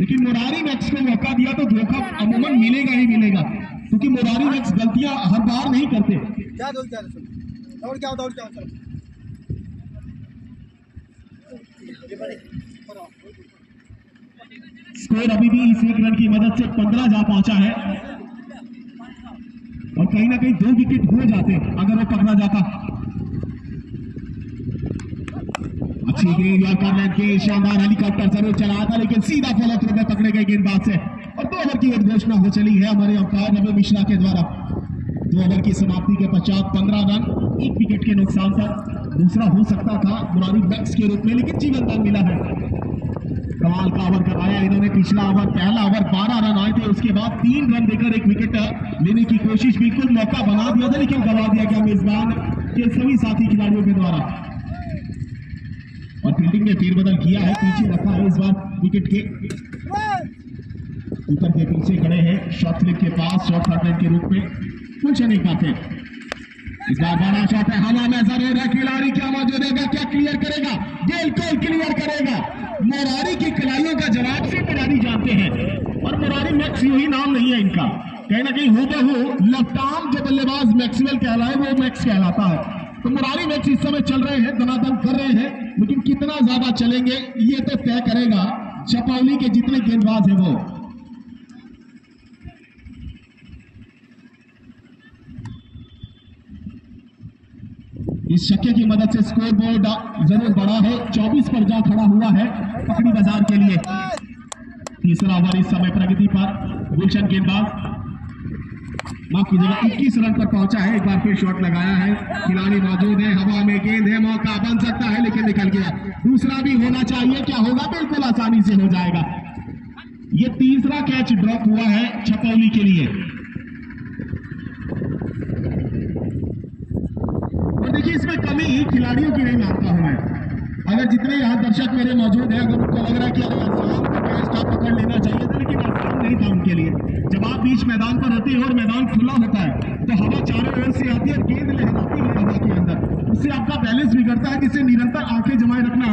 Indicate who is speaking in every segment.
Speaker 1: लेकिन मुरारी मैक्स को मौका दिया तो धोखा अमूमन मिलेगा ही मिलेगा, क्योंकि मुरारी मैक्स गलतियां हर बार नहीं करते। स्कोर अभी भी इस एक रन की मदद से 15 जा पहुंचा है और कहीं ना कहीं 2 विकेट हो जाते अगर वो पकड़ा जाता। अच्छी गेंद यॉर्कर के शानदार हेलीकॉप्टर जरूर चलाया था, लेकिन सीधा फॉलो थ्रू में पकड़े गए गेंदबाज से और 2 ओवर की घोषणा हो चली है हमारे अंपायर रवि मिश्रा के द्वारा। 2 ओवर की समाप्ति के पश्चात 15 रन 1 विकेट के नुकसान पर। दूसरा हो सकता था मुरारी मैक्स के रूप में, लेकिन जीवन दान मिला है। कमाल का ओवर करवाया इन्होंने। पिछला ओवर, पहला ओवर 12 रन आए थे, उसके बाद 3 रन देकर 1 विकेट लेने की कोशिश, बिल्कुल मौका बना दिया था लेकिन गवा दिया गया मेजबान के सभी साथी खिलाड़ियों के द्वारा। और फील्डिंग में फेरबदल किया है, पीछे रखा है इस बार विकेट के ऊपर के पीछे खड़े हैं शॉर्ट स्लिप के पास, शॉर्ट थर्ड के रूप में कुछ नहीं पाते। इस बार बड़ा शॉट है, हवा में जरूर है, खिलाड़ी क्या मौजूद है, क्या क्लियर करेगा? बिल्कुल क्लियर करेगा। मुरारी की खिलाड़ियों का जवाब से मुरारी जानते हैं और मुरारी मैक्स यही नाम नहीं है इनका, कहीं ना कहीं हूबहू लफ्टाम जो बल्लेबाज मैक्सवेल कहलाए वो मैक्स कहलाता है। तो मुरारी मैक्स इस समय चल रहे हैं, दनादन कर रहे हैं, लेकिन कितना ज्यादा चलेंगे ये तो तय करेगा चपौली के जितने गेंदबाज हैं वो। इस छक्के की मदद से स्कोर बोर्ड जरूर बड़ा है, 24 पर जा खड़ा हुआ है पकड़ी बाजार के लिए। तीसरा ओवर इस समय प्रगति पर। गुलशन गेंदबाज माफ कीजिएगा 21 रन पर पहुंचा है। एक बार फिर शॉट लगाया है, खिलाड़ी मौजूद है, हवा में गेंद है, मौका बन सकता है लेकिन निकल गया। दूसरा भी होना चाहिए, क्या होगा? बिल्कुल आसानी से हो जाएगा। ये तीसरा कैच ड्रॉप हुआ है छपौली के लिए। और देखिए इसमें कमी खिलाड़ियों की नहीं मानता हूं मैं। अगर जितने यहाँ दर्शक मेरे मौजूद हैं, अगर उनको लग रहा है कि अगर आसान का कैच था पकड़ लेना चाहिए था, लेकिन आसान नहीं था उनके लिए। जब आप बीच मैदान पर रहते हैं और मैदान खुला होता है तो हवा चारों ओर से आती है और गेंद लहराती है हवा के अंदर, उससे आपका बैलेंस बिगड़ता है, जिससे निरंतर आंखें जमाए रखना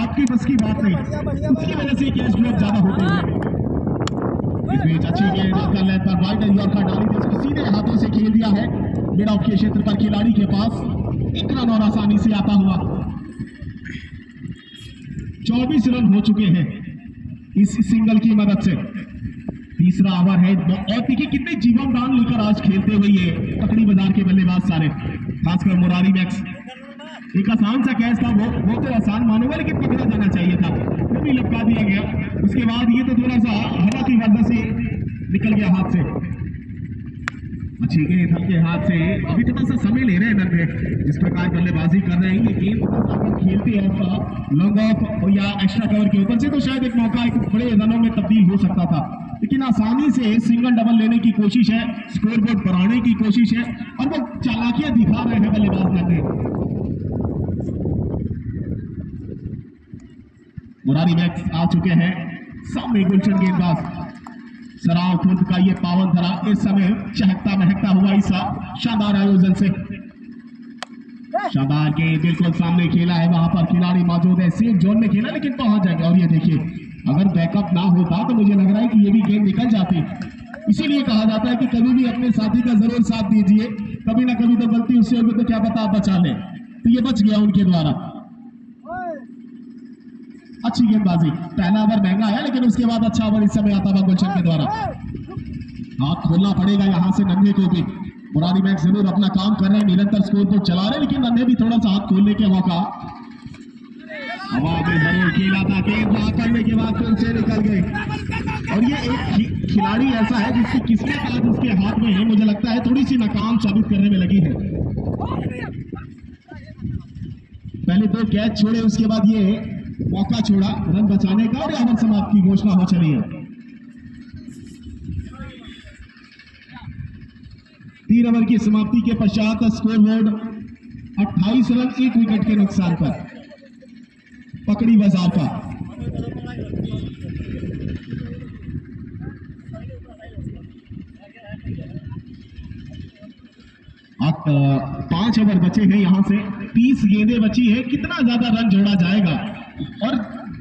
Speaker 1: आपकी बस की बात नहीं। उसकी वजह से कैच ड्रॉप ज्यादा होते हैं। अच्छी गेंद कर लेता है, वाइड यॉर्कर डाली थी, उसको सीधे हाथों से खेल दिया है मिड ऑफ के क्षेत्र पर खिलाड़ी के पास। 1 रन और आसानी से आता हुआ। 24 रन हो चुके हैं इस सिंगल की मदद से। तीसरा ओवर है और देखिए कितने जीवन दान लेकर आज खेलते हुए ये पकड़ी बाजार के बल्लेबाज सारे, खासकर मुरारी मैक्स। एक आसान सा कैच था, वो तो आसान मानूंगा लेकिन पकड़ा जाना चाहिए था, वो भी लपका दिया गया। उसके बाद ये तो थोड़ा सा हवा की वजह से निकल गया हाथ से। अच्छी गेंद हल्के हाथ से, अभी थोड़ा सा समय ले रहे हैं नन्हे, जिस प्रकार बल्लेबाजी कर रहे हैं ये गेंद खेलते हैं लॉन्ग ऑफ या एक्स्ट्रा कवर के ऊपर से तो शायद एक मौका एक बड़े रनों में तब्दील हो सकता था, लेकिन आसानी से सिंगल डबल लेने की कोशिश है, स्कोर बोर्ड बढ़ाने की कोशिश है और वो चालाकियां दिखा रहे हैं बल्लेबाज नन्हे। मुरारी मैक्स आ चुके हैं सामने। गुलशन गेंदबाज सराव खुर्द का ये पावन धरा इस समय चहकता महकता हुआ इस शानदार आयोजन से। शानदार गेंद बिल्कुल सामने खेला है, वहां पर खिलाड़ी मौजूद है, सेफ जोन में खेला लेकिन पहुंच जाएंगे। और ये देखिए अगर बैकअप ना होता तो मुझे लग रहा है कि ये भी गेंद निकल जाती। इसीलिए कहा जाता है कि कभी भी अपने साथी का जरूर साथ दीजिए, कभी ना कभी तो गलती उससे होगी तो क्या पता आप बचा ले। तो ये बच गया उनके द्वारा। अच्छी गेंदबाजी, पहला ओवर महंगा है लेकिन उसके बाद अच्छा ओवर इस समय आता हुआ गुलशन के द्वारा। हाथ खोलना पड़ेगा यहां से नन्हे को भी। मुरारी मैक्स जरूर अपना काम कर रहे हैं, निरंतर स्कोर को चला रहे हैं, लेकिन नन्हे भी थोड़ा सा हाथ खोलने के मौका। हवा में जरूर खेला था, गेंद वहां करने के बाद फिर से निकल गए। और ये एक खिलाड़ी ऐसा है जिसकी किस्मत आज उसके हाथ में है, मुझे लगता है थोड़ी सी नाकाम साबित करने में लगी है। पहले 2 कैच छोड़े, उसके बाद ये मौका छोड़ा रन बचाने का और ओवर समाप्ति की घोषणा हो चली है। 3 ओवर की समाप्ति के पश्चात स्कोर बोर्ड 28 रन 1 विकेट के नुकसान पर पकड़ी बाजार का। अब 5 ओवर बचे हैं, यहां से 30 गेंदें बची है। कितना ज्यादा रन जोड़ा जाएगा? और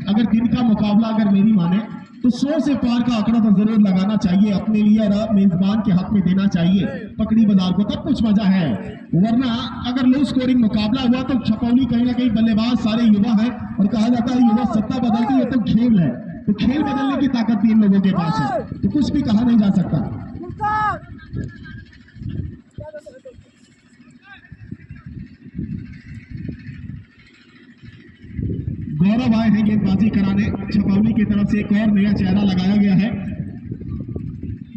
Speaker 1: अगर दिन का मुकाबला अगर मेरी माने तो 100 से पार का आंकड़ा तो जरूर लगाना चाहिए अपने लिए और मेजबान के हक में देना चाहिए पकड़ी बाजार को, तब कुछ मजा है। वरना अगर लो स्कोरिंग मुकाबला हुआ तो छपौली कहीं ना कहीं बल्लेबाज सारे युवा है और कहा जाता है युवा सत्ता बदलती है, तो खेल है, तो खेल बदलने की ताकत भी इन लोगों के पास है, तो कुछ भी कहा नहीं जा सकता। गौरव आए हैं गेंदबाजी कराने, छपौली की तरफ से एक और नया चेहरा लगाया गया है।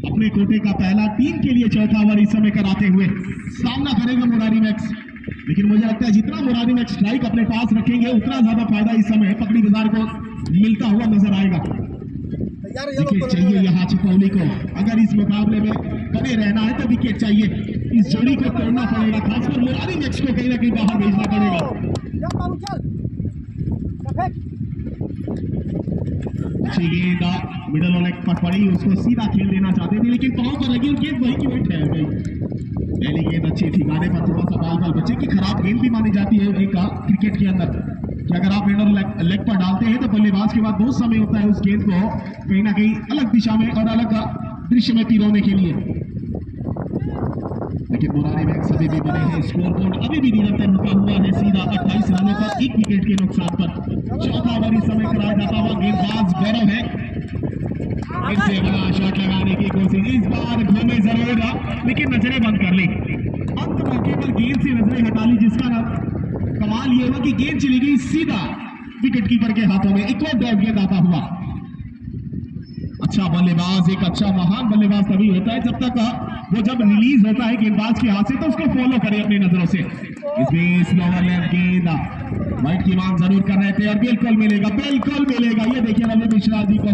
Speaker 1: अपने कोटे का पहला, टीम के लिए चौथा ओवर इस समय कराते हुए सामना करेगा मुरारी मैक्स। लेकिन मुझे लगता है जितना मुरारी मैक्स स्ट्राइक अपने पास रखेंगे उतना ज्यादा फायदा इस समय पकड़ी बाजार को मिलता हुआ नजर आएगा। विकेट चाहिए यहाँ छपौली को, अगर इस मुकाबले में बने रहना है तो विकेट चाहिए। इस जोड़ी को तोड़ना पड़ेगा, खासकर मुरारी मैक्स को कहीं ना कहीं बाहर भेजना पड़ेगा। अच्छी गेंद मिडल वाले पर पड़ी, उसको सीधा खेल देना चाहते थे लेकिन पांव पर लगी और गेंद वही की वही ठहर गई। पहली गेंद अच्छी ठिकाने पर, थोड़ा सा बाल बाल बच्चे की खराब गेंद भी मानी जाती है एक क्रिकेट के अंदर कि अगर आप मिडल लेग पर डालते हैं तो बल्लेबाज के बाद बहुत समय होता है उस गेंद को कहीं ना कहीं अलग दिशा में और अलग दृश्य में पिरोने के लिए। लेकिन मुरारी मैक्स अभी भी बने हैं, स्कोर बोर्ड अभी भी निरंतर रुका हुआ है सीधा 28 रनों पर 1 विकेट के नुकसान पर। चौथा ओवर इस समय कराया जाता हुआ गेंदबाज गौरव है, फिर से बड़ा शॉट लगाने की कोशिश, इस बार घूमे जरूर लेकिन नजरें बंद कर ली। अंत मौके पर गेंद से नजरें हटा ली, जिसका कमाल ये हुआ कि गेंद चली गई सीधा विकेट कीपर के हाथों में। एक और ड्राइव गेंद आता हुआ। अच्छा बल्लेबाज, एक अच्छा महान बल्लेबाज तभी होता है जब तक वो जब रिलीज होता है गेंदबाज के हाथ से तो उसको फॉलो करे अपनी नजरों से। इसमें स्लोवर लेफ्ट गेंद वाइट की मांग जरूर कर रहे थे और बिल्कुल मिलेगा, बिल्कुल मिलेगा। ये देखिए रवि मिश्रा जी को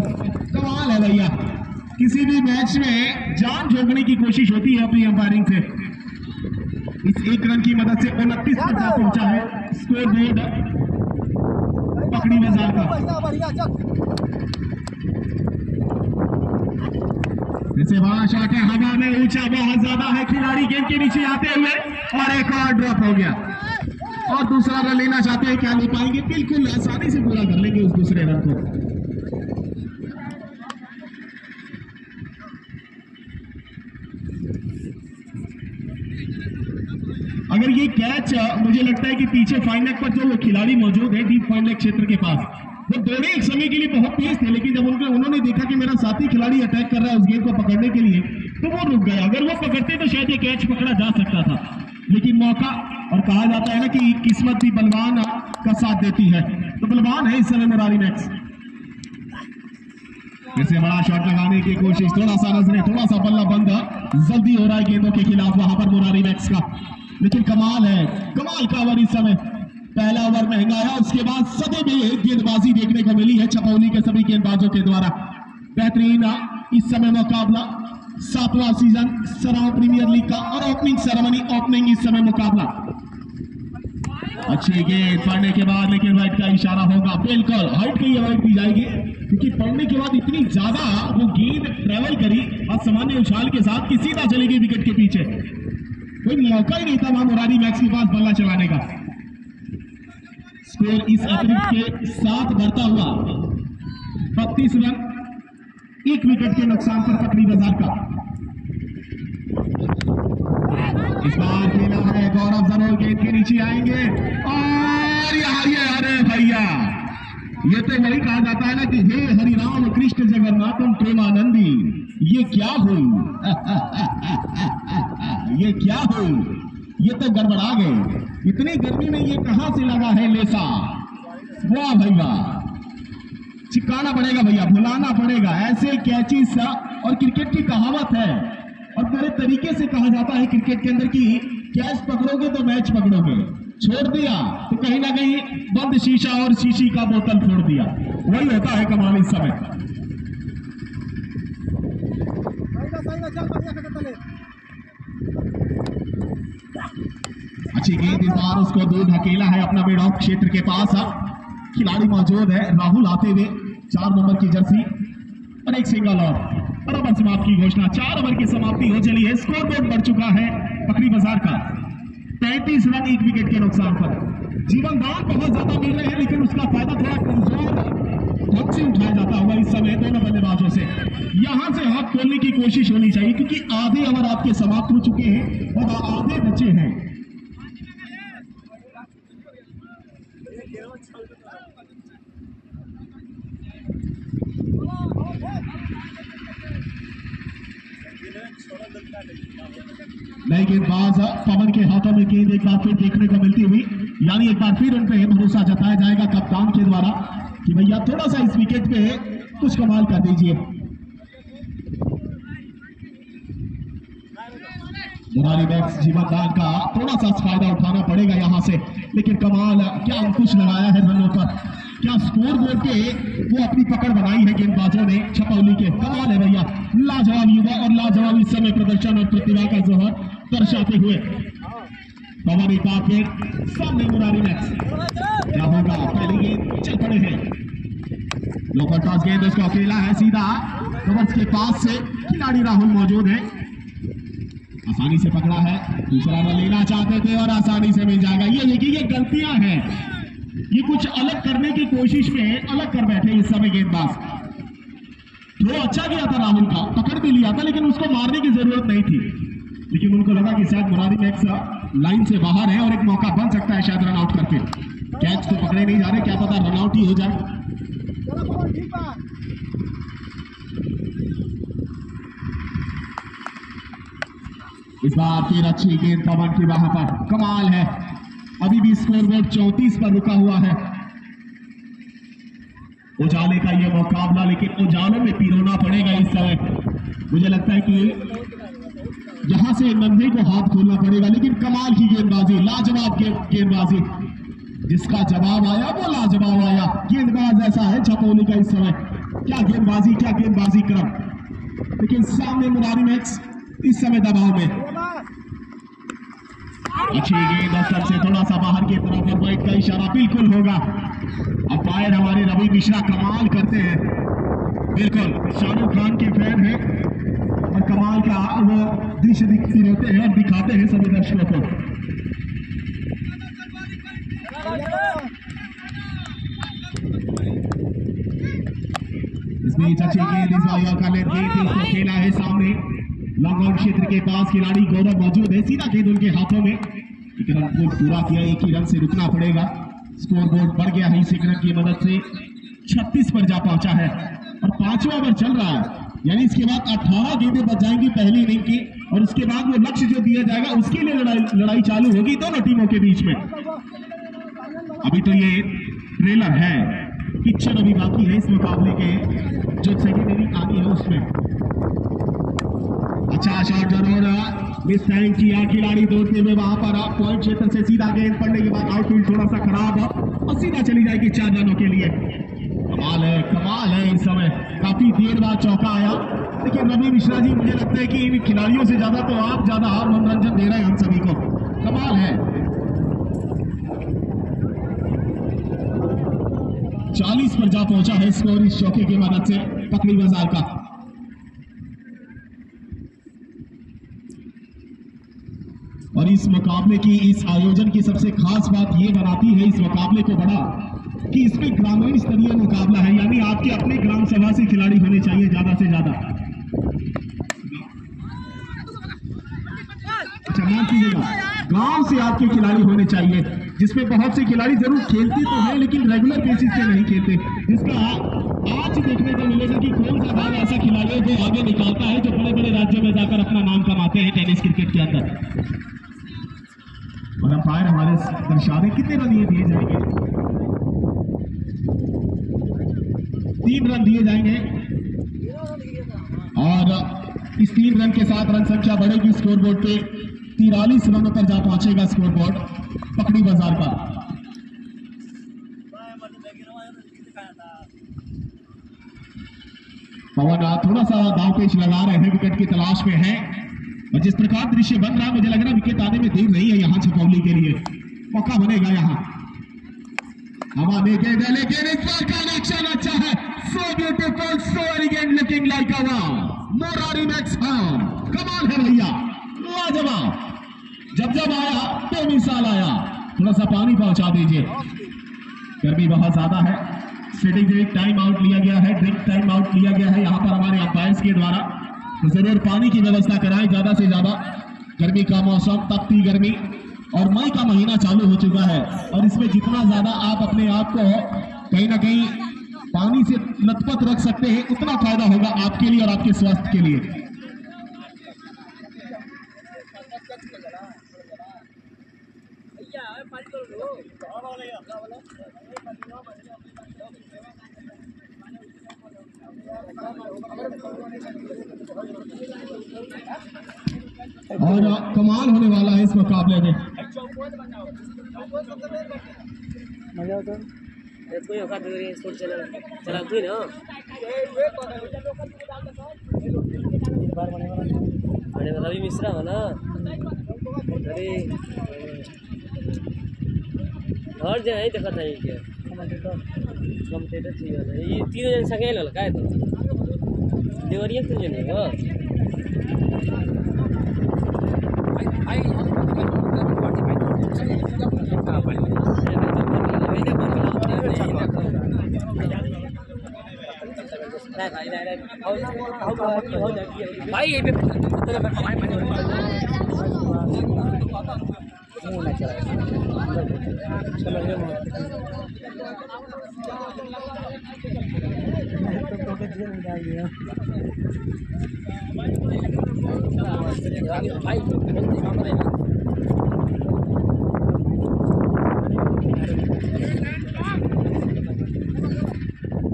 Speaker 1: कमाल है भैया, किसी भी मैच में जान झोंकने की कोशिश होती है अपनी अंपायरिंग से। इस 1 रन की मदद से 29 पर जा पहुंचा है स्कोर बोर्ड पकड़ी बाजार का। इसे बड़ा शॉट है, हवा में ऊंचा बहुत ज्यादा है, खिलाड़ी गेंद के नीचे आते हुए और एक और ड्रॉप हो गया और दूसरा रन लेना चाहते हैं, क्या ले पाएंगे? बिल्कुल आसानी से पूरा कर लेंगे उस दूसरे रन को। अगर ये कैच मुझे लगता है कि पीछे फाइन लेग पर जो खिलाड़ी मौजूद है डीप फाइन लेग क्षेत्र के पास, वो दोनों एक समय के लिए बहुत तेज थे, लेकिन जब उन्होंने देखा कि मेरा साथी खिलाड़ी अटैक कर रहा है उस गेंद को पकड़ने के लिए तो वो रुक गया। अगर वो पकड़ते तो शायद ये कैच पकड़ा जा सकता था, लेकिन मौका, और कहा जाता है ना कि किस्मत भी बलवान का साथ देती है, तो बलवान है इस समय मुरारी मैक्स। इसे बड़ा शॉट लगाने की कोशिश, थोड़ा सा नजरें, थोड़ा सा बल्ला बंद जल्दी हो रहा है गेंदों के खिलाफ वहां पर मुरारी मैक्स का। लेकिन कमाल है, कमाल का ओवर इस समय, पहला ओवर महंगा है, उसके बाद सदे में एक गेंदबाजी देखने को मिली है छपौली के सभी गेंदबाजों के द्वारा। बेहतरीन इस समय मुकाबला, 7वां सीजन सराव प्रीमियर लीग का और ओपनिंग सेरेमनी, ओपनिंग इस समय मुकाबला। अच्छी गेंद पड़ने के बाद, लेकिन वाइट का इशारा होगा, बिल्कुल हाइट की वाइट दी जाएगी क्योंकि पड़ने के बाद इतनी ज्यादा वो गेंद ट्रेवल करी असामान्य उछाल के साथ कि सीधा चली गई विकेट के पीछे। कोई मौका ही नहीं था वहां मुरारी मैक्स के पास बल्ला चलाने का। स्कोर इस अतिरिक्त के साथ बढ़ता हुआ 32 रन 1 विकेट के नुकसान पर पकड़ी बाजार का। इस बार खेला है गौरव, जरूर गेंद के नीचे आएंगे और ये अरे भैया, ये तो वही कहा जाता है ना कि हे हरिराम कृष्ण जगन्नाथम प्रेमानंदी, ये क्या हुई ये क्या हुई, ये तो गड़बड़ा गए। इतनी गर्मी में ये कहां से लगा है लेसा, वाह भैया, चिपकाना पड़ेगा भैया, भुलाना पड़ेगा ऐसे कैचिस। और क्रिकेट की कहावत है और बड़े तरीके से कहा जाता है क्रिकेट के अंदर कि कैच पकड़ोगे तो मैच पकड़ोगे, छोड़ दिया तो कहीं ना कहीं बंद शीशा और शीशी का बोतल फोड़ दिया, वही होता है कमाल इस समय। अच्छी गेंद इस बार, उसको दूर धकेला है अपना मिड ऑफ क्षेत्र के पास। खिलाड़ी मौजूद है राहुल आते हुए, 4 नंबर की जर्सी और एक सिंगल और ओवर समाप्त की घोषणा। 4 ओवर की समाप्ति हो चली है, स्कोर बोर्ड बढ़ चुका है पकड़ी बाजार का 33 रन 1 विकेट के नुकसान पर। जीवन दान बहुत ज्यादा मिल रहे हैं लेकिन उसका फायदा थोड़ा कमजोर ढंग से उठाया जाता हुआ इस समय दोनों बल्लेबाजों से। यहां से हाथ खोलने की कोशिश होनी चाहिए क्योंकि आधे ओवर आपके समाप्त हो चुके हैं और आधे बचे हैं। नई गेंदबाज पवन के हाथों में गेंद एक बार फिर देखने को मिलती हुई, यानी एक बार फिर उन पे भरोसा जताया जाएगा कप्तान के द्वारा कि भैया थोड़ा सा इस विकेट पे कुछ कमाल कर दीजिए। मुरारी मैक्स जीवनदान का थोड़ा सा फायदा उठाना पड़ेगा यहां से, लेकिन कमाल क्या अंकुश लगाया है रनों पर, क्या स्कोर बोर्ड पे वो अपनी पकड़ बनाई है गेंदबाजों ने छपौली के। कमाल है भैया, लाजवाब युवा और लाजवाब इस समय प्रदर्शन और प्रतिभा का जोहर दर्शाते हुए। पवन एक बार फिर सामने मुरारी मैक्स, क्या होगा, पहली गेंद चल पड़े हैं, लोकल टॉस गेंद उसको अकेला है सीधा कवर्स के पास से, खिलाड़ी राहुल मौजूद है, आसानी से पकड़ा है, दूसरा रन लेना चाहते थे और आसानी से मिल जाएगा। ये देखिए ये गलतियां हैं, ये कुछ अलग करने की कोशिश में अलग कर बैठे इस समय गेंदबाज। थ्रो अच्छा किया था राहुल का, पकड़ भी लिया था, लेकिन उसको मारने की जरूरत नहीं थी, लेकिन उनको लगा कि शायद मुरारी मैक्स लाइन से बाहर है और एक मौका बन सकता है शायद रन आउट करके। कैच तो पकड़े नहीं जा रहे, क्या पता रन आउट ही हो जाए। इस बार फिर अच्छी गेंद पवन की वहां पर, कमाल है, अभी भी स्कोरबोर्ड 34 पर रुका हुआ है। उजाले का यह मुकाबला, लेकिन उजालों में पिरोना पड़ेगा इस समय। मुझे लगता है कि यहां से नंदे को हाथ खोलना पड़ेगा, लेकिन कमाल की गेंदबाजी, लाजवाब गेंदबाजी, जिसका जवाब आया वो लाजवाब आया। गेंदबाज ऐसा है छपौली का इस समय, क्या गेंदबाजी क्रम, लेकिन सामने मुरारी मैक्स इस समय दबाव में। अच्छी गेंद और सबसे थोड़ा सा बाहर की तरफ और वाइड का इशारा बिल्कुल होगा। अंपायर हमारे रवि मिश्रा कमाल करते हैं, बिल्कुल शाहरुख खान के फैन हैं और कमाल का वो दृश्य दिखते रहते हैं और दिखाते हैं सभी दर्शकों को। इसमें अच्छी गेंद इस बार का लेंथ इसको खेला है सामने लॉन्ग आउट क्षेत्र के पास, खिलाड़ी गौरव मौजूद है, सीधा गेंद उनके हाथों में, एक रन को पूरा किया, एक ही रन से रुकना पड़ेगा। स्कोरबोर्ड बढ़ गया है इस एक रन की मदद से, 36 पर जा पहुंचा है और 5वां ओवर चल रहा है, यानी इसके बाद 18 गेंदें बच जाएंगी पहली इनिंग की और उसके बाद वो लक्ष्य जो दिया जाएगा उसके लिए लड़ाई चालू होगी दोनों टीमों के बीच में। अभी तो ये ट्रेलर है, पिक्चर अभी बाकी है इस मुकाबले के, जो सेकेंड इनिंग आनी है उसमें। अच्छा शॉट जरूर मिस टाइम किया, खिलाड़ी दौड़ते हुए वहां पर पॉइंट क्षेत्र से सीधा गेंद पड़ने के बाद आउटफील्ड थोड़ा सा खराब और सीधा चली जाएगी 4 रनों के लिए। कमाल है इस समय, काफी देर बाद चौका आया, लेकिन रवि मिश्रा जी मुझे लगता है कि इन खिलाड़ियों से ज्यादा तो आप ज्यादा मनोरंजन दे रहे हैं हम सभी को, कमाल है। 40 पर जा पहुंचा है स्कोर इस चौके की मदद से पकड़ी बाजार का। और इस मुकाबले की, इस आयोजन की सबसे खास बात यह बनाती है इस मुकाबले को बड़ा, कि इसमें ग्रामीण स्तरीय मुकाबला है, यानी आपके अपने ग्राम सभा से खिलाड़ी होने चाहिए ज्यादा से ज्यादा। अच्छा माफ कीजिएगा, गांव से आपके खिलाड़ी होने चाहिए, जिसमें बहुत से खिलाड़ी जरूर खेलते तो हैं लेकिन रेगुलर बेसिस पे नहीं खेलते, जिसका आज देखने को मिलेगा कि कौन सा गांव ऐसा खिलाड़ियों को आगे निकालता है जो बड़े बड़े राज्यों में जाकर अपना नाम कमाते हैं टेनिस क्रिकेट के अंदर। और अंपायर हमारे दर्शा रहे कितने रन दिए जाएंगे, 3 रन दिए जाएंगे और इस 3 रन के साथ रन संख्या बढ़ेगी स्कोरबोर्ड पे, 43 रनों पर जा पहुंचेगा स्कोरबोर्ड पकड़ी बाजार का। पवन थोड़ा सा दाव पेच लगा रहे हैं, विकेट की तलाश में है और जिस प्रकार दृश्य बन रहा है मुझे लग रहा है विकेट आने में देर नहीं है यहाँ छपौली के लिए, मौका बनेगा यहाँ। हवा देखे लेकिन इस बार कनेक्शन अच्छा है, so beautiful, so elegant, looking like a wow, Murari max कमाल है भैया, लाजवाब, जब आया बेमिसाल आया। थोड़ा सा पानी पहुंचा दीजिए, गर्मी बहुत ज्यादा है, स्ट्रेटेजिक टाइम आउट लिया गया है, ड्रिंक टाइम आउट लिया गया है यहाँ पर हमारे अंपायर्स के द्वारा। तो जरूर पानी की व्यवस्था कराएं ज्यादा से ज्यादा। गर्मी का मौसम, तपती गर्मी और मई का महीना चालू हो चुका है और इसमें जितना ज्यादा आप अपने आप को कहीं ना कहीं पानी से लथपथ रख सकते हैं उतना फायदा होगा आपके लिए और आपके स्वास्थ्य के लिए। और कमाल होने वाला है इस मुकाबले में।
Speaker 2: रवि मिश्रा हो ना, हर जगह ही देखा था ये क्या कमेंटेटर चाहिए होता है। ये तीनों जन संगे लल का है तो देवरिया तीन जन है वो भाई ये पे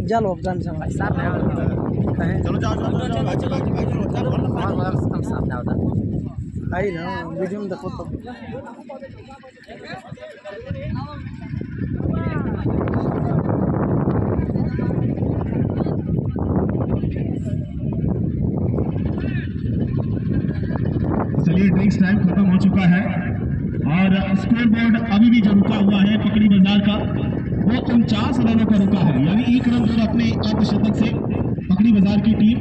Speaker 3: चलो जान से
Speaker 1: चलो जाओ
Speaker 3: आई ना वीडियो में देखो तो
Speaker 1: चलिए ड्रिंक्स टाइम खत्म हो चुका है और स्कोर बोर्ड अभी भी जो रुका हुआ है पकड़ी बाजार का वो 49 रनों पर रुका है, यानी एक रन दूर अपने अर्धशतक से पकड़ी बाजार की टीम।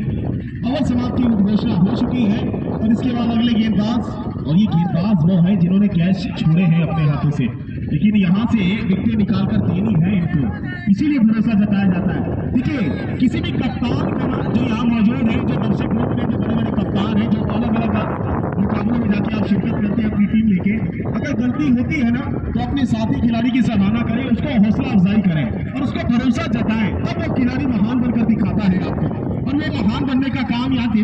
Speaker 1: ओवर समाप्ति की घोषणा हो चुकी है और इसके बाद अगले गेंदबाज, और ये गेंदबाज वो है जिन्होंने कैच छोड़े हैं अपने हाथों से, लेकिन यहाँ से विकेट निकालकर देनी है इनको, इसीलिए भरोसा जताया जाता है। देखिए किसी भी कप्तान का जो यहाँ मौजूद है, जो दर्शक लोग हैं, जो बड़े बड़े कप्तान हैं, जो अलग अलग मुकाबलों में जाके आप शिरकत करते हैं अपनी टीम लेके, अगर गलती होती है ना तो अपने साथी खिलाड़ी की सराहना करें, उसको हौसला अफजाई करें और उसको भरोसा जताएं, तब वो खिलाड़ी महान बनकर दिखाता है आपको। और वो महान बनने का काम यहाँ दे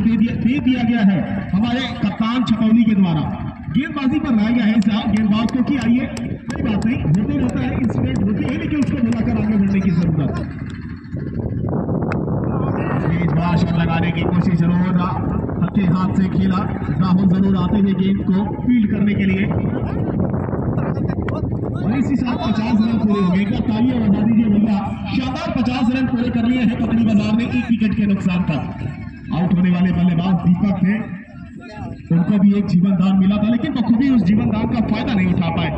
Speaker 1: दिया गया है हमारे कप्तान छपौली के द्वारा। गेंदबाजी पर लाया गया है साहब गेंदबाज को कि आइए, कोई बात नहीं, होते रहता है, इंसिडेंट होते हैं, लेकिन उसको बुलाकर आगे बढ़ने की जरूरत है। शॉट लगाने की कोशिश जरूर हल्के हाथ से खेला राहुल, जरूर आते हुए गेंद को फील्ड करने के लिए, और इसी साथ 50 रन पूरे हो गए। तालियां बजा दीजिए भैया, शानदार 50 रन पूरे कर लिए हैं पकड़ी बाजार ने 1 विकेट के नुकसान पर। आउट होने वाले बल्लेबाज दीपक थे, उनको भी एक जीवन दान मिला था, लेकिन बखूबी उस जीवन दान का फायदा नहीं उठा पाए।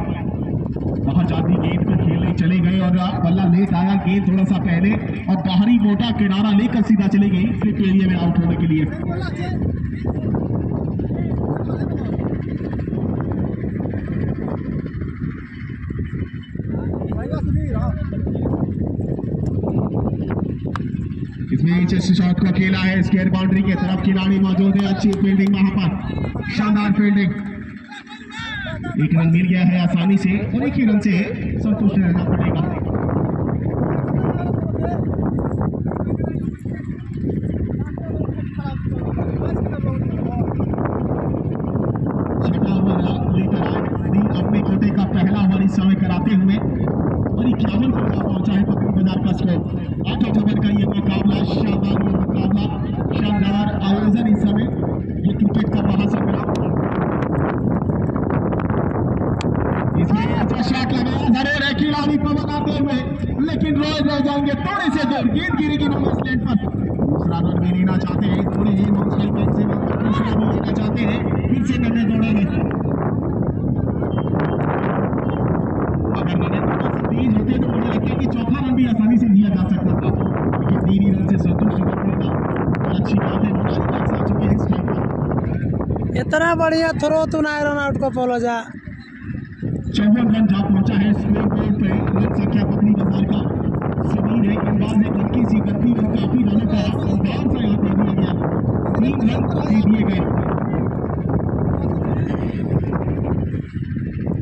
Speaker 1: वहां जाती गेंद को खेलने चले गए और बल्ला लेट आया, गेंद थोड़ा सा पहले और बाहरी मोटा किनारा लेकर सीधा चली गई स्लिप एरिया में आउट होने के लिए। इसमें चेस्ट शॉट को खेला है, स्क्वायर बाउंड्री की तरफ खिलाड़ी मौजूद है, अच्छी फील्डिंग वहां पर, शानदार फील्डिंग। एक रन मिल गया है आसानी से और एक ही रन से संतुष्ट रहना पड़ेगा। छठा ओवर लेकर अपने कोटे का पहला ओवर इस समय कराते हुए और 51 पर पहुंचा है पकड़ी बाजार का स्कोर। 8 अक्टूबर का ये मुकाबला, शानदार आयोजन इस समय ये क्रिकेट का महासंग्राम। इसमें अच्छा शॉट लगाया जरूर है खिलाड़ी को बनाते हुए, लेकिन रोज रह जाएंगे थोड़े से दूर, गेंद गिरेगी नंबर स्लैंड पर। दूसरा रन भी लेना चाहते हैं, थोड़ी ही नॉन पेन से दूसरा भी लेना चाहते हैं, फिर से नजर दौड़ेंगे। अगर नजर तेज होते तो मुझे लगता है कि चौथा रन भी आसानी से लिया जा सकता था, लेकिन 3 ही रन से संतुष्ट होना था। अच्छी बात है, आ चुके हैं इस टाइम पर।
Speaker 3: इतना बढ़िया थ्रो तू ना रन आउट को फॉलो जा
Speaker 1: 54 रन जा पहुंचा है स्कोर बोर्ड पे। रन संख्या पकड़ी बाजार का समीर है, गेंदबाज सी गति में काफी रनों का अंदाज सा यहाँ दे दिया गया, 3 रन दे दिए गए।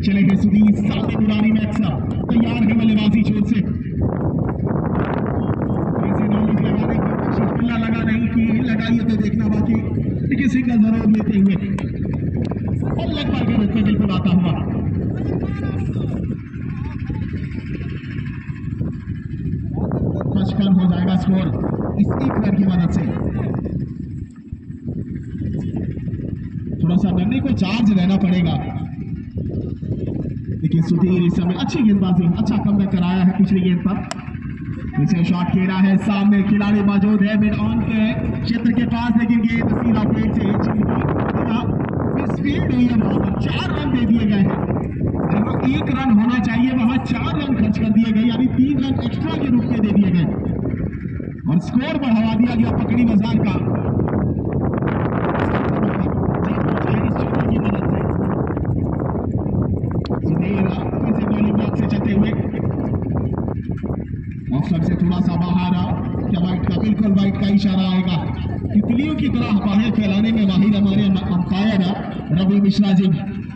Speaker 1: चलेंगे सुधीर, सामने मुरारी मैक्स तैयार है बल्लेबाजी छोर से, नॉलेज लगाने की कोशिश, बिल्ला लगा नहीं कि लगाइए तो देखना बाकी, लेकिन सिंगल जरूर लेते हुए और लग पाएगा रुकने बिल्कुल आता हुआ। पचपन हो जाएगा स्कोर इस एक रन की मदद से। थोड़ा सा बनने को चार्ज रहना पड़ेगा, लेकिन सुधीर इस समय अच्छी गेंदबाजी, अच्छा कमबैक कराया है पिछली गेंद पर। पीछे शॉट खेला है, सामने खिलाड़ी मौजूद है मिड ऑन के क्षेत्र के पास, लेकिन गेंद सीधा प्लेट से स्पीड हुई है, वहां पर 4 रन दे दिए गए हैं। जहां 1 रन होना चाहिए वहां 4 रन खर्च कर दिए गए, यानी 3 रन एक्स्ट्रा के रूप में दे दिए गए और स्कोर बढ़ावा दिया गया पकड़ी बाजार का। से चलते हुए ऑफसाइड से थोड़ा सा बाहर क्या वाइट का, बिल्कुल वाइट का इशारा आएगा। तितलियों की तरह बाहें फैलाने में माहिर हमारे अंपायर रवि मिश्रा जी,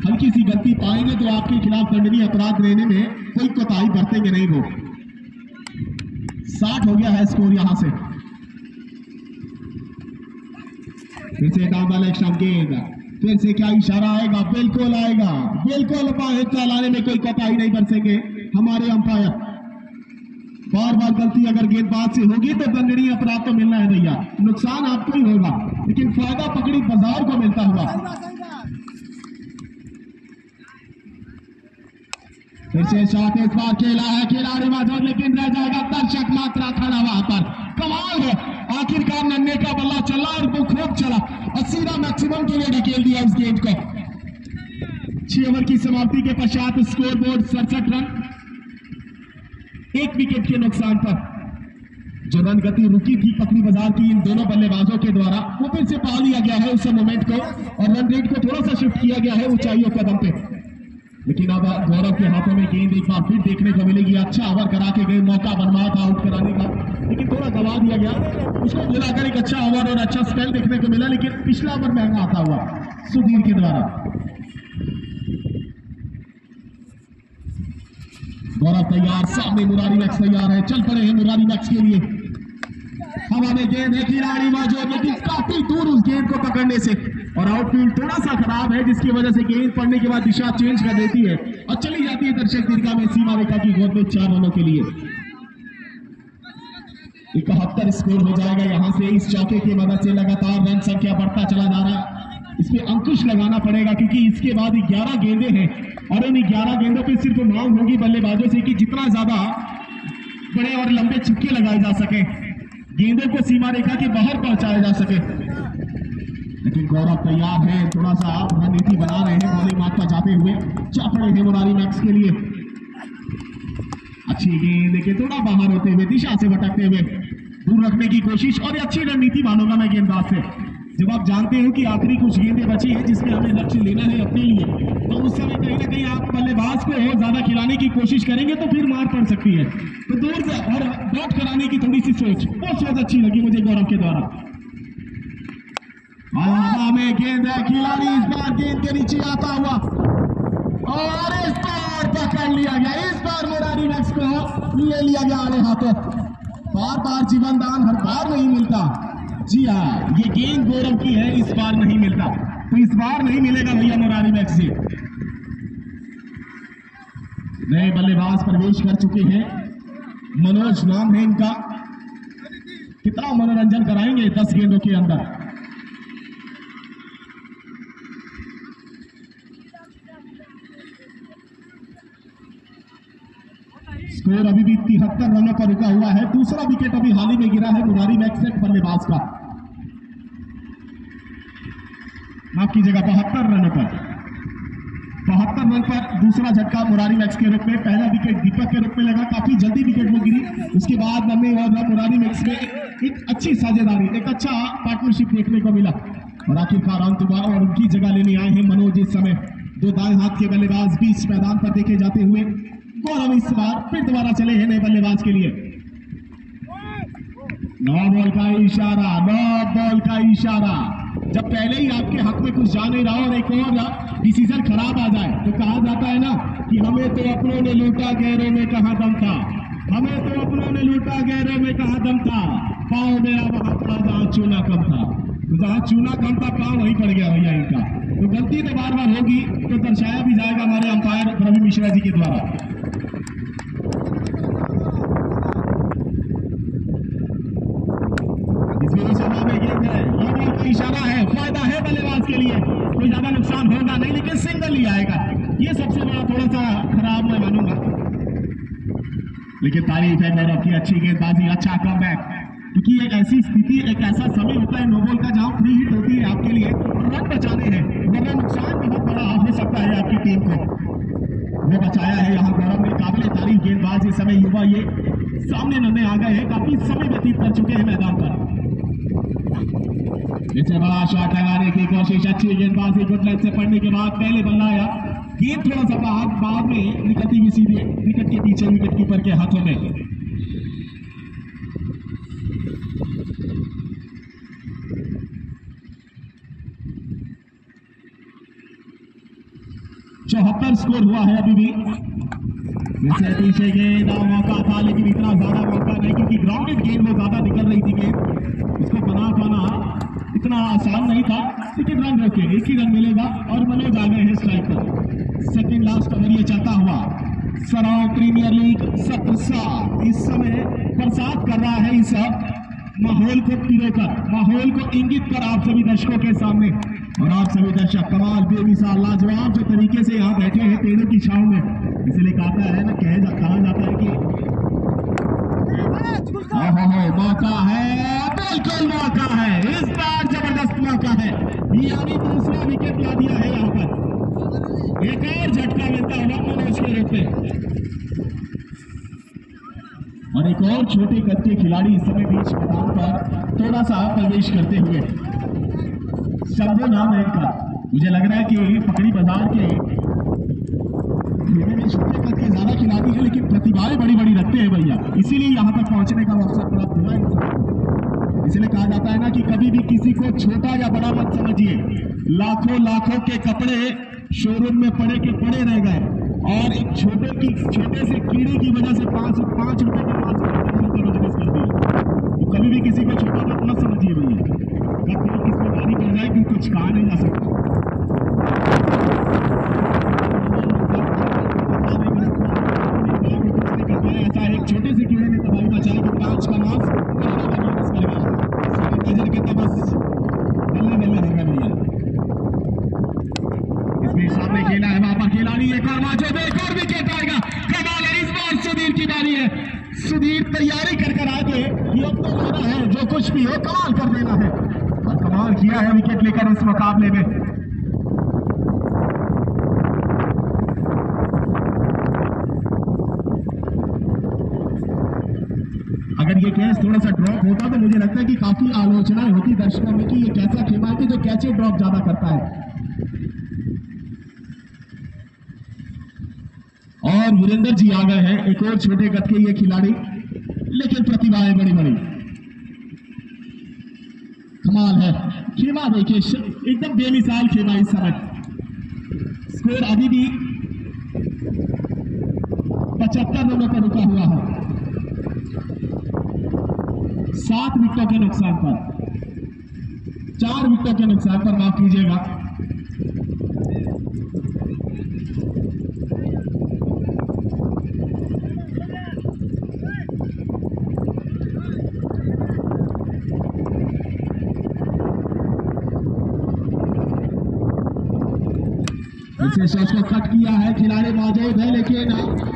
Speaker 1: हल्की सी गलती पाएंगे तो आपके खिलाफ दंडनीय अपराध लेने में कोई कोताही बरतेंगे नहीं। वो 60 हो गया है स्कोर यहां से। फिर से डाउन गेंद, फिर से क्या इशारा आएगा, बिल्कुल आएगा, बिल्कुल बाहें फैलाने में कोई कोताही नहीं बरतेंगे हमारे अंपायर। बार बार गलती अगर गेंदबाज से होगी तो दंडनीय अपराध तो मिलना है भैया, नुकसान आपको ही होगा, लेकिन फायदा पकड़ी बाजार को मिलता हुआ। फिर से शॉट इस बार खेला है, खिलाड़ी मौजूद लेकिन रह जाएगा, दर्शक मात्रा खड़ा वहां पर। कमाल है, आखिरकार नन्हे का बल्ला चला और वो खूब चला और सीधा मैक्सिमम के लिए ढकेल दिया उस गेंद को। 6 ओवर की समाप्ति के पश्चात स्कोर बोर्ड 67 रन, 1 विकेट के नुकसान पर। जो रन गति रुकी थी पकड़ी बाजार की इन दोनों बल्लेबाजों के द्वारा, वो फिर से पा लिया गया है उस मोमेंट को और रन रेट को थोड़ा सा शिफ्ट किया गया है ऊंचाइयों कदम पे। लेकिन अब गौरव के हाथों में गेंद एक बार फिर देखने को मिलेगी। अच्छा ओवर करा के गए, मौका बनवाया था आउट कराने का, लेकिन थोड़ा गवा दिया गया। उसको बुलाकर एक अच्छा ओवर और अच्छा स्पेल देखने को मिला, लेकिन पिछला ओवर महंगा आता हुआ सुधीर के द्वारा। गौरव तैयार, सामने मुरारी मैक्स तैयार है, चल पड़े हैं मुरारी मैक्स के लिए। हवा में गेंद है, खिलाड़ी मौजूद लेकिन काफी दूर उस गेंद को पकड़ने से, और आउटफील्ड थोड़ा सा खराब है जिसकी वजह से गेंद पड़ने के बाद दिशा चेंज कर देती है और चली जाती है दर्शक दीर्घा में सीमा रेखा की गोद में 4 रनों के लिए। 71 स्कोर हो जाएगा यहां से। इस चौके की मदद से लगातार रन संख्या बढ़ता चला जा रहा है। इस पे अंकुश लगाना पड़ेगा क्योंकि इसके बाद 11 गेंदे हैं और इन 11 गेंदों पे सिर्फ मांग होगी बल्लेबाजों से कि जितना ज्यादा बड़े और लंबे छक्के लगाए जा सके, गेंदों को सीमा रेखा के बाहर पहुंचाया जा सके। लेकिन गौरव तैयार है, थोड़ा सा रणनीति बना रहे हैं बॉलिंग मार्क पर जाते हुए। चापड़े हैं मुरारी मैक्स के लिए, अच्छी गेंद लेकिन थोड़ा बाहर होते हुए, दिशा से भटकते हुए दूर रखने की कोशिश, और अच्छी रणनीति मानूंगा मैं गेंदबाज से। जब आप जानते हो कि आखिरी कुछ गेंदें बची है जिसमें हमें लक्ष्य लेना है अपने लिए, तो उस समय कहीं ना कहीं आप बल्लेबाज को ज्यादा खिलाने की कोशिश करेंगे तो फिर मार पड़ सकती है। तो दूर से और डॉट कराने की थोड़ी सी सोच, वो सोच अच्छी लगी मुझे गौरव के द्वारा। हवा में गेंद है, खिलाड़ी इस बार गेंद के नीचे आता हुआ और इस बार पकड़ लिया गया। इस बार मुरारी मैक्स को ले लिया गया आड़े हाथों। बार बार जीवन दान हर बार नहीं मिलता। जी हाँ, ये गेंद गौरव की है, इस बार नहीं मिलता, तो इस बार नहीं मिलेगा भैया मुरारी मैक्स से। नए बल्लेबाज प्रवेश कर चुके हैं, मनोज नाम है इनका। कितना मनोरंजन कराएंगे 10 गेंदों के अंदर। स्कोर अभी भी 73 रनों पर रुका हुआ है। दूसरा विकेट अभी हाल ही में गिरा है मुरारी मैक्स से बल्लेबाज का, माफ कीजिएगा 72 रनों पर। 72 रन पर दूसरा झटका मुरारी मैक्स के रूप में। पहला विकेट दीपक के रूप में लगा, काफी जल्दी विकेट वो गिरी। उसके बाद नन्हे और मुरारी मैक्स में एक अच्छी साझेदारी, एक अच्छा पार्टनरशिप देखने को मिला और आखिरकार अंत हुआ और उनकी जगह लेने आए हैं मनोज। इस समय 2 दाएं हाथ के बल्लेबाज बीच मैदान पर देखे जाते हुए। गौरव इस बार फिर दोबारा चले हैं नए बल्लेबाज के लिए। नो बॉल का इशारा, नो बॉल का इशारा। जब पहले ही आपके हक में कुछ जा नहीं रहा और एक और डिसीजन खराब आ जाए तो कहा जाता है ना कि हमें तो अपनों ने लूटा, गैरों में कहां दम था। हमें तो अपनों ने लूटा, गैरों में कहां दम था। पाँव मेरा वहां पड़ा जहां चूना कम था। तो जहां चूना कम था पाँव वहीं पड़ गया भैया इनका। तो गलती तो बार बार होगी, तो दर्शाया भी जाएगा हमारे अंपायर रवि मिश्रा जी के द्वारा। इशारा है, फायदा है बल्लेबाज के लिए, कोई ज्यादा नुकसान होगा नहीं, लेकिन सिंगल ही आएगा। ये सबसे बड़ा थोड़ा सा खराब मैं मानूंगा, लेकिन तारीफ है गौरव की, अच्छी गेंदबाजी, अच्छा कमबैक। क्योंकि एक ऐसी स्थिति, एक ऐसा समय होता है नोबॉल का जहां फ्री हिट होती है आपके लिए और रन बचाने हैं, वरना नुकसान बहुत बड़ा हो सकता है आपकी टीम को। वो बचाया है यहाँ गौरव ने, काबिल तारीफ गेंदबाज। इस समय युवा ये सामने नन्हे आ गए हैं, काफी समय व्यतीत कर चुके हैं मैदान पर। इसे बड़ा शॉट लगाने की कोशिश, अच्छी गेंदबाजी, गुड लेंथ से पड़ने के बाद पहले बल्ला आया, गेंद थोड़ा सा बाद में निकलती हुई सीधे विकेट के पीछे विकेट कीपर के हाथों में। 74 स्कोर हुआ है अभी भी। वैसे पीछे गेंद मौका था, लेकिन इतना ज्यादा मौका नहीं, क्योंकि ग्राउंडेड गेंद में ज्यादा निकल रही थी गेंद, उसको बना पाना इतना आसान नहीं था। लेकिन रन रखे, एक ही रन मिलेगा और मनोज आ गए हैं स्ट्राइक पर। सेकंड लास्ट ओवर ये चलता हुआ सराव प्रीमियर लीग सत्र 7 इस समय बरसात कर रहा है इस माहौल को पिरोकर, माहौल को इंगित कर आप सभी दर्शकों के सामने। और आप सभी दर्शक कमाल, बेमिसाल, लाजवाब जो तरीके से यहाँ बैठे हैं पेड़ों की छांव में, इसलिए कहा है ना, कहा जाता है कि मौका है, बिल्कुल मौका है, इस बार जबरदस्त मौका है। यानी दूसरा विकेट ला दिया है यहाँ पर, एक और झटका मिलता होगा मनोज के रूप में। और एक और छोटे कद के खिलाड़ी इस समय बीच मैदान पर थोड़ा सा प्रवेश करते हुए, शंभू नाम है इनका। मुझे लग रहा है कि पकड़ी बाजार के में छोटे कद के ज्यादा खिलाड़ी हैं, लेकिन प्रतिभाएं बड़ी बड़ी रखते हैं भैया, इसीलिए यहाँ तक पहुंचने का अवसर प्राप्त हुआ है। इसलिए कहा जाता है ना कि कभी भी किसी को छोटा या बड़ा मत समझिए। लाखों लाखों के कपड़े शोरूम में पड़े के पड़े रह गए, और एक छोटे से कीड़े की वजह से 5 रुपए के 5 बिजनेस कर दिया। तो कभी भी किसी को छोटा मत समझिए भैया, कब कोई किस पर भारी पड़ जाए कि कुछ कहा नहीं जा सकता। ऐसा एक छोटे से कीड़े ने तबाही मचाई कि 5 का मांस नजर के तबस बल्ले बल्ले होगा भैया। इसमें सामने खेला है वहां पर खिलाड़ी, एक और मौजूद है, एक और विकेट आएगा। कमाल है, इस बार सुधीर की बारी है। सुधीर तैयारी कर आए थे, ये अब तो लेना है, जो कुछ भी हो कमाल कर देना है, और कमाल किया है विकेट लेकर इस मुकाबले में। अगर ये कैच थोड़ा सा ड्रॉप होता तो मुझे लगता है कि काफी आलोचनाएं होती दर्शकों में कि ये कैसा खेमा है कि जो कैचे ड्रॉप ज्यादा करता है। और वीरेंद्र जी आ गए हैं, एक और छोटे कद के ये खिलाड़ी, लेकिन प्रतिभाएं बड़ी बड़ी, कमाल है। खेमा देखिए, एकदम बेमिसाल खेमा इस समय। स्कोर अभी भी 75 रनों पर रुका हुआ है, 7 विकेटों के नुकसान पर, 4 विकेटों के नुकसान पर, माफ कीजिएगा। शॉट को कट किया है, खिलाड़ी मौजूद है, लेकिन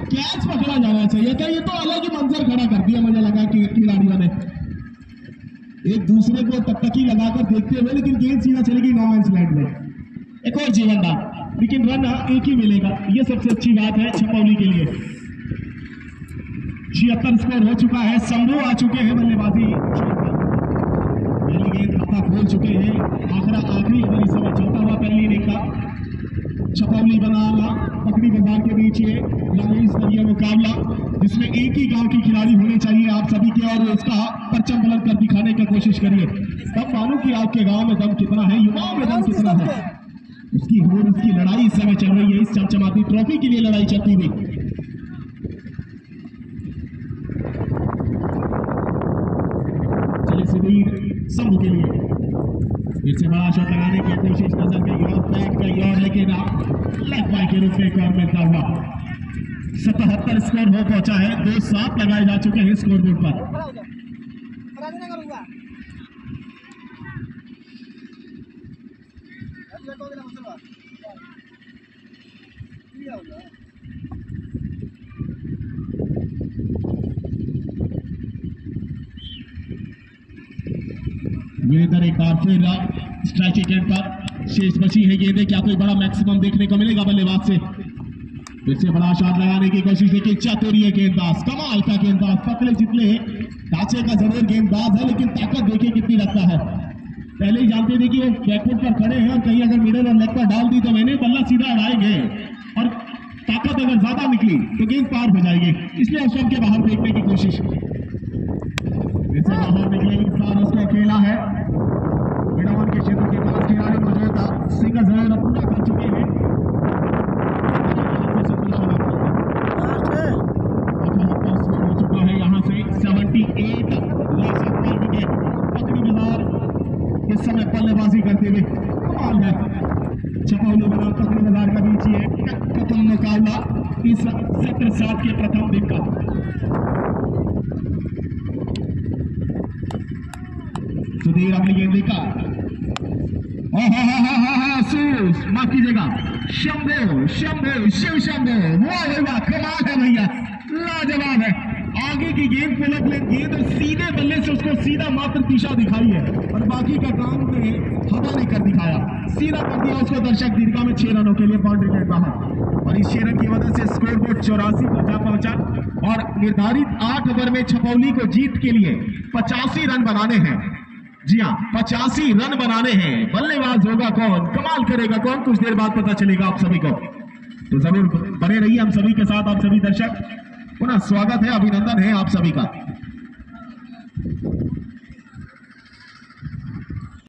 Speaker 1: कैच पकड़ा जाना चाहिए था। ये तो अलग ही मंजर खड़ा कर दिया, मुझे लगा कि खिलाड़ियों ने एक दूसरे को टकटकी लगाकर देखते हुए, लेकिन गेंद सीधा चलेगी नो मैंस लैंड में। एक और जीवन दान, लेकिन रन एक ही मिलेगा, ये सबसे अच्छी बात है छपौली के लिए। 76 स्कोर हो चुका है, शंभू आ चुके हैं बल्लेबाजी, पहली गेंद खाता खोल चुके हैं। आखिरी ओवर इस समय चलता हुआ पहली इनिंग का छपौली बनाना पकड़ी बाजार के बीच ये राज्य स्तरीय मुकाबला जिसमें एक ही गांव के खिलाड़ी होने चाहिए आप सभी के, और इसका परचम बुलंद कर दिखाने की कोशिश करिए, तब मालूम कि आपके गांव में दम कितना है, युवाओं में दम कितना है। इसकी होड़, इसकी लड़ाई इस समय चल रही है, इस चमचमाती ट्रॉफी के लिए लड़ाई चलती हुई। चले सुधीर संघ के लिए फिर से बड़ा शॉट लगाने की कोशिश, नजर गई और बैक गई और लेकिन लेग बाय के रूप में एक और मिलता हुआ 77 स्कोर हो पहुंचा है। 2-7 लगाए जा चुके हैं स्कोर बोर्ड पर। ये इधर एक बार फिर स्ट्राइक एंड पर शेष बची है गेंदें, क्या कोई बड़ा मैक्सिमम देखने को मिलेगा बल्लेबाज से? फिर से बड़ा शॉट लगाने की कोशिश है कि चातुर्य गेंदबाज, कमाल का गेंदबाज, पतले चितले ढांचे का जरूर गेंदबाज है, लेकिन ताकत देखिए कितनी रखता है। पहले ही जानते थे कि वो बैकफुट पर खड़े हैं और कहीं अगर मिडल और लेग पर डाल दी तो मैंने बल्ला सीधा उड़ाएंगे, और ताकत अगर ज्यादा निकली तो गेंद पार हो जाएगी, इसलिए उस के बाहर फेंकने की कोशिश। जैसे बाहर निकले इस बार उसको अकेला है, मिडावन के क्षेत्र के पास खिलाड़ी मौजूद था, सिंगल जरूर पूरा कर चुके हैं। हो चुका है यहाँ से 78 पकड़ी बाजार इस समय बल्लेबाजी करते हुए, कमाल है। छपौली बाजार पकड़ी बाजार का बीच ये प्रथम मुकाबला इस सेक्टर 7 के प्रथम दिन का। सुधीर अपनी गेंद का माफ कीजिएगा, शंभो शंभो शिव शंभो, वाह कमाल है भैया, लाजवाब है। आगे की गेंद पलट ले गेंद और सीधे बल्ले से उसको सीधा मात्र दिशा दिखाई है, और बाकी का काम ने हवा ने कर दिखाया, सीधा कर दिया उसको दर्शक दीर्घा में 6 रनों के लिए बाउंड्री के बाहर, और इस 6 रन की वजह से स्कोर बोर्ड 84 पर जा पहुंचा, और निर्धारित 8 ओवर में छपौली को जीत के लिए 85 रन बनाने हैं। जी हाँ, 85 रन बनाने हैं। बल्लेबाज होगा कौन, कमाल करेगा कौन, कुछ देर बाद पता चलेगा आप सभी को, तो जरूर बने रहिए हम सभी के साथ। आप सभी दर्शक पुनः स्वागत है, अभिनंदन है आप सभी का।